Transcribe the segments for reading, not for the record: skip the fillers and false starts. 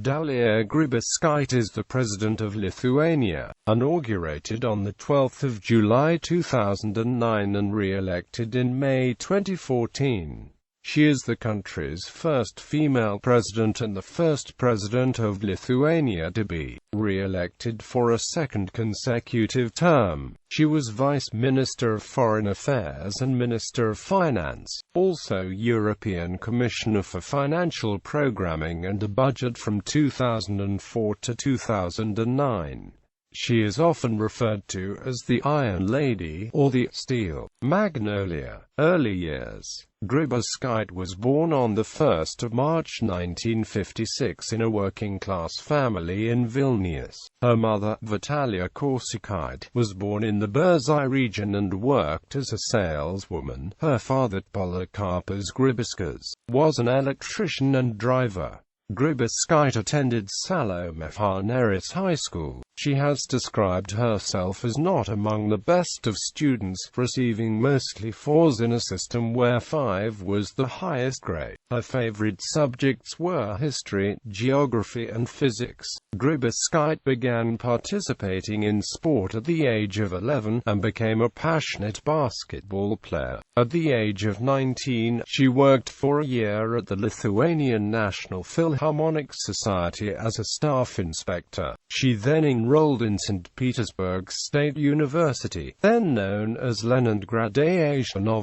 Dalia Grybauskaitė is the President of Lithuania, inaugurated on 12 July 2009 and re-elected in May 2014. She is the country's first female president and the first president of Lithuania to be re-elected for a second consecutive term. She was Vice Minister of Foreign Affairs and Minister of Finance, also European Commissioner for Financial Programming and a Budget from 2004 to 2009. She is often referred to as the Iron Lady or the Steel Magnolia. Early years. Grybauskaitė was born on 1 March 1956 in a working-class family in Vilnius. Her mother, Dalia Grybauskaitė, was born in the Biržai region and worked as a saleswoman. Her father, Polikarpas Grybauskaitė, was an electrician and driver. Grybauskaitė attended Salomė High School. She has described herself as not among the best of students, receiving mostly 4s in a system where 5 was the highest grade. Her favorite subjects were history, geography and physics. Grybauskaitė began participating in sport at the age of 11, and became a passionate basketball player. At the age of 19, she worked for a year at the Lithuanian National Philharmonic Society as a staff inspector. She then enrolled in St. Petersburg State University, then known as Leningrad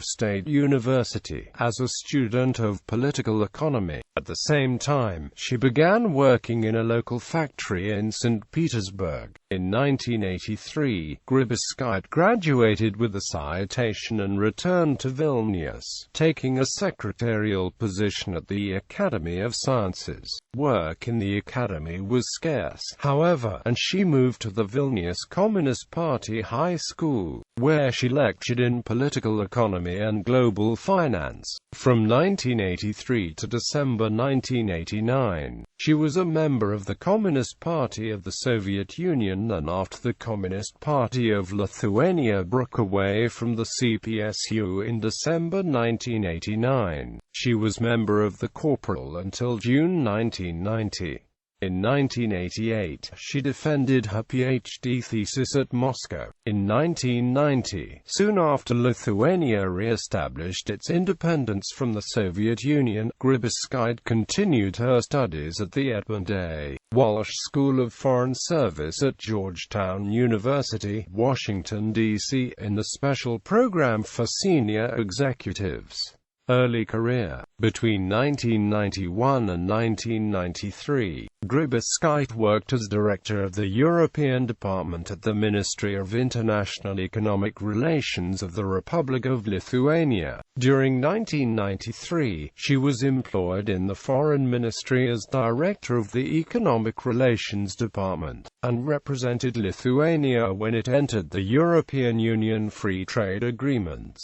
State University, as a student of political economy. At the same time, she began working in a local factory in St. Petersburg. In 1983, Grybauskaitė graduated with a citation and returned to Vilnius, taking a secretarial position at the Academy of Sciences. Work in the academy was scarce, however, and she moved to the Vilnius Communist Party High School, where she lectured in political economy and global finance. From 1983 to December 1989, she was a member of the Communist Party of the Soviet Union, and after the Communist Party of Lithuania broke away from the CPSU in December 1989, she was member of the Corporal until June 1990. In 1988, she defended her PhD thesis at Moscow. In 1990, soon after Lithuania re-established its independence from the Soviet Union, Grybauskaitė continued her studies at the Edmund A. Walsh School of Foreign Service at Georgetown University, Washington, D.C., in the special program for senior executives. Early career. Between 1991 and 1993, Grybauskaitė worked as director of the European Department at the Ministry of International Economic Relations of the Republic of Lithuania. During 1993, she was employed in the Foreign Ministry as director of the Economic Relations Department, and represented Lithuania when it entered the European Union Free Trade Agreements.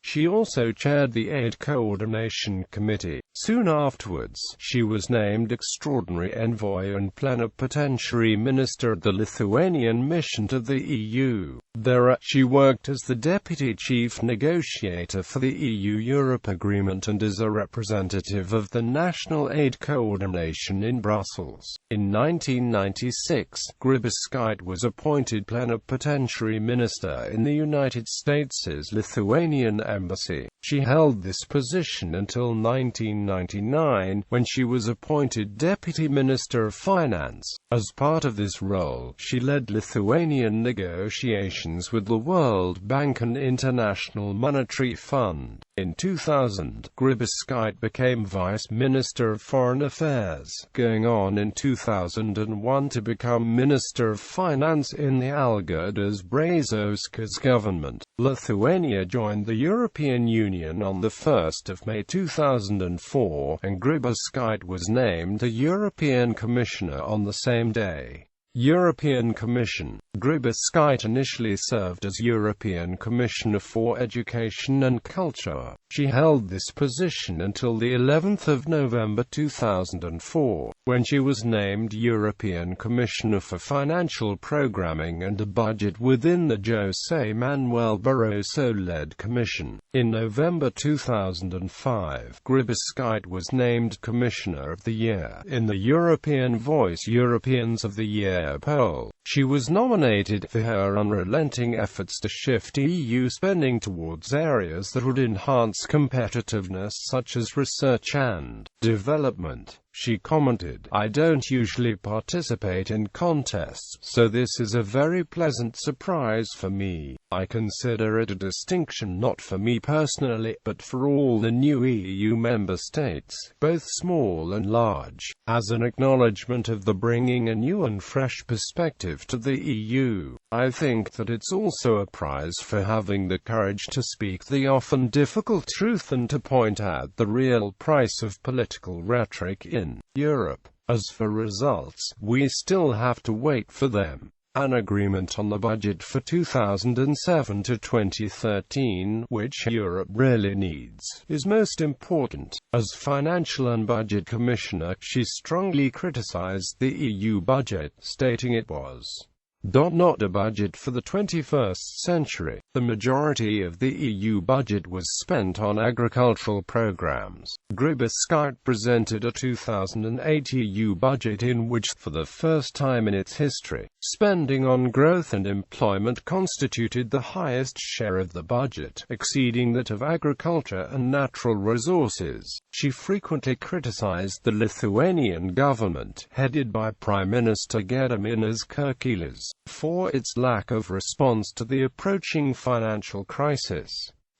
She also chaired the Aid Coordination Committee. Soon afterwards, she was named Extraordinary Envoy and Plenipotentiary Minister at the Lithuanian mission to the EU. There, she worked as the Deputy Chief Negotiator for the EU-Europe Agreement and as a representative of the National Aid Coordination in Brussels. In 1996, Grybauskaitė was appointed Plenipotentiary Minister in the United States' Lithuanian Embassy. She held this position until 1999, when she was appointed Deputy Minister of Finance. As part of this role, she led Lithuanian negotiations with the World Bank and International Monetary Fund. In 2000, Grybauskaitė became Vice Minister of Foreign Affairs, going on in 2001 to become Minister of Finance in the Algirdas Brazauskas government. Lithuania joined the European Union on 1 May 2004, and Grybauskaitė was named a European Commissioner on the same day. European Commission. Grybauskaitė initially served as European Commissioner for Education and Culture. She held this position until the 11th of November 2004, when she was named European Commissioner for Financial Programming and a Budget within the José Manuel Barroso-led Commission. In November 2005, Grybauskaitė was named Commissioner of the Year in the European Voice Europeans of the Year poll. She was nominated for her unrelenting efforts to shift EU spending towards areas that would enhance competitiveness such as research and development. She commented, "I don't usually participate in contests, so this is a very pleasant surprise for me. I consider it a distinction not for me personally, but for all the new EU member states, both small and large, as an acknowledgement of the bringing a new and fresh perspective to the EU. I think that it's also a prize for having the courage to speak the often difficult truth and to point out the real price of political rhetoric in Europe. As for results, we still have to wait for them. An agreement on the budget for 2007 to 2013, which Europe really needs, is most important." As Financial and Budget Commissioner, she strongly criticized the EU budget, stating it was not a budget for the 21st century. The majority of the EU budget was spent on agricultural programs. Grybauskaitė presented a 2008 EU budget in which, for the first time in its history, spending on growth and employment constituted the highest share of the budget, exceeding that of agriculture and natural resources. She frequently criticized the Lithuanian government, headed by Prime Minister Gediminas Kirkilas, for its lack of response to the approaching financial crisis.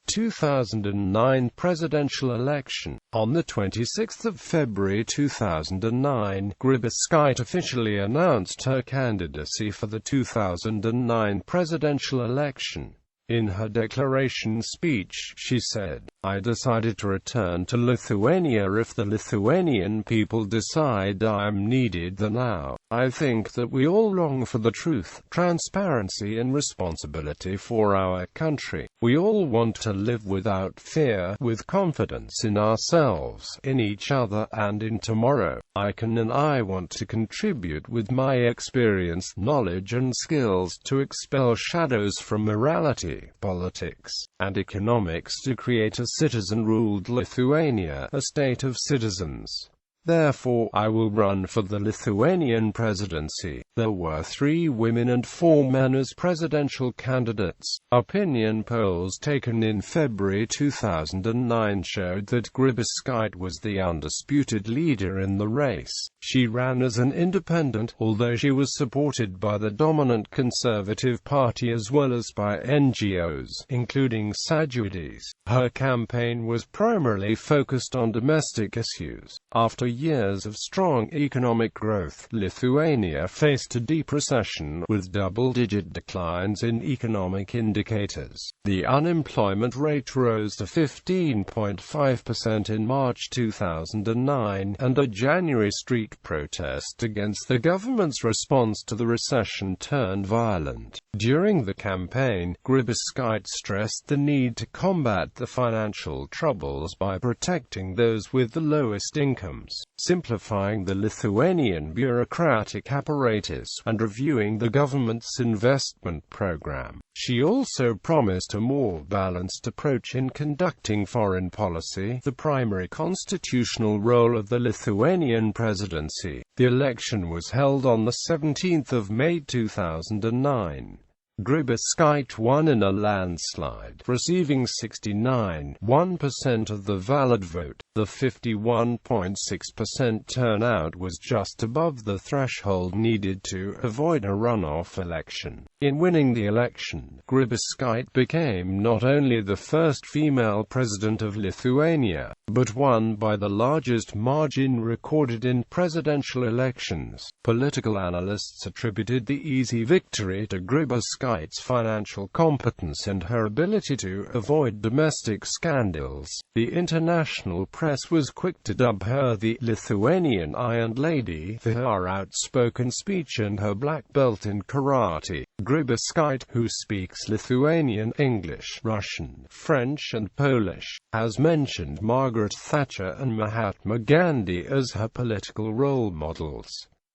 2009 presidential election. On the 26th of February 2009, Grybauskaitė officially announced her candidacy for the 2009 presidential election. In her declaration speech, she said, "I decided to return to Lithuania if the Lithuanian people decide I am needed there now. I think that we all long for the truth, transparency and responsibility for our country. We all want to live without fear, with confidence in ourselves, in each other, and in tomorrow. I can and I want to contribute with my experience, knowledge and skills to expel shadows from morality, politics, and economics to create a citizen-ruled Lithuania, a state of citizens. Therefore, I will run for the Lithuanian presidency." There were 3 women and 4 men as presidential candidates. Opinion polls taken in February 2009 showed that Grybauskaitė was the undisputed leader in the race. She ran as an independent, although she was supported by the dominant Conservative Party as well as by NGOs, including Sąjūdis. Her campaign was primarily focused on domestic issues. After years of strong economic growth, Lithuania faced a deep recession, with double-digit declines in economic indicators. The unemployment rate rose to 15.5% in March 2009, and a January street protest against the government's response to the recession turned violent. During the campaign, Grybauskaitė stressed the need to combat the financial troubles by protecting those with the lowest incomes, simplifying the Lithuanian bureaucratic apparatus, and reviewing the government's investment program. She also promised a more balanced approach in conducting foreign policy, the primary constitutional role of the Lithuanian presidency. The election was held on the 17th of May 2009. Grybauskaitė won in a landslide, receiving 69.1% of the valid vote. The 51.6% turnout was just above the threshold needed to avoid a runoff election. In winning the election, Grybauskaitė became not only the first female president of Lithuania, but won by the largest margin recorded in presidential elections. Political analysts attributed the easy victory to Grybauskaitė Grybauskaitė's financial competence and her ability to avoid domestic scandals. The international press was quick to dub her the Lithuanian Iron Lady for her outspoken speech and her black belt in karate. Grybauskaitė, who speaks Lithuanian, English, Russian, French and Polish, has mentioned Margaret Thatcher and Mahatma Gandhi as her political role models.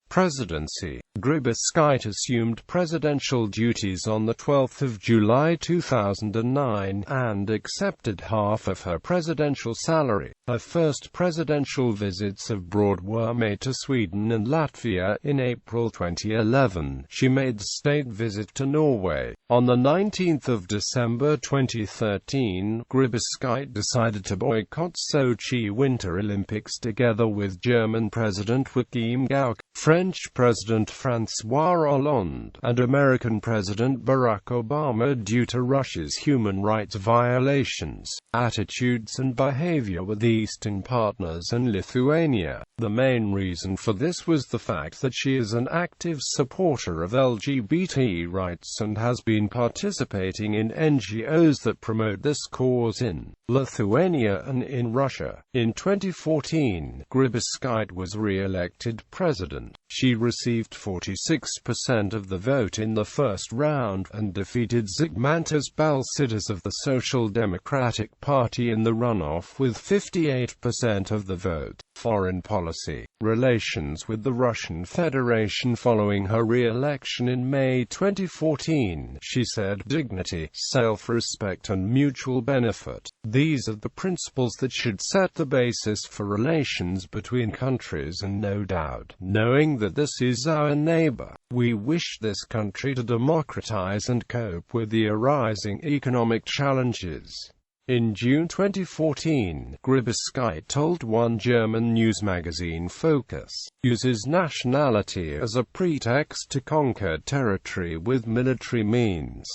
Presidency. Grybauskaitė assumed presidential duties on 12 July 2009, and accepted half of her presidential salary. Her first presidential visits abroad were made to Sweden and Latvia in April 2011. She made a state visit to Norway. On 19 December 2013, Grybauskaitė decided to boycott Sochi Winter Olympics together with German President Joachim Gauck, French President François Hollande, and American President Barack Obama due to Russia's human rights violations, attitudes and behavior with Eastern partners and Lithuania. The main reason for this was the fact that she is an active supporter of LGBT rights and has been participating in NGOs that promote this cause in Lithuania and in Russia. In 2014, Grybauskaitė was re-elected president. She received 46% of the vote in the first round, and defeated Zigmantas Balčytis of the Social Democratic Party in the runoff with 58% of the vote. Foreign policy. Relations with the Russian Federation. Following her re-election in May 2014, she said dignity, self-respect and mutual benefit. These are the principles that should set the basis for relations between countries, and no doubt, knowing that this is our neighbor, we wish this country to democratize and cope with the arising economic challenges. In June 2014, Grybauskaitė told one German news magazine Focus, uses nationality as a pretext to conquer territory with military means.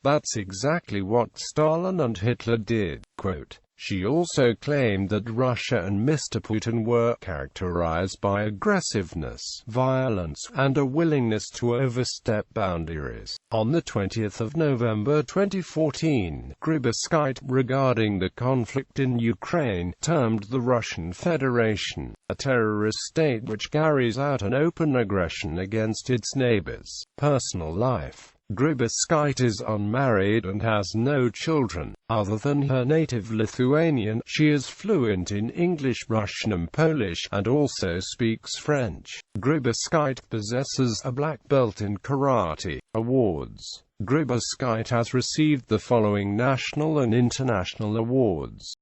That's exactly what Stalin and Hitler did. Quote, she also claimed that Russia and Mr. Putin were characterized by aggressiveness, violence, and a willingness to overstep boundaries. On 20 November 2014, Grybauskaitė, regarding the conflict in Ukraine, termed the Russian Federation a terrorist state which carries out an open aggression against its neighbors. Personal life. Grybauskaitė is unmarried and has no children. Other than her native Lithuanian, she is fluent in English, Russian and Polish, and also speaks French. Grybauskaitė possesses a black belt in karate. Awards. Grybauskaitė has received the following national and international awards.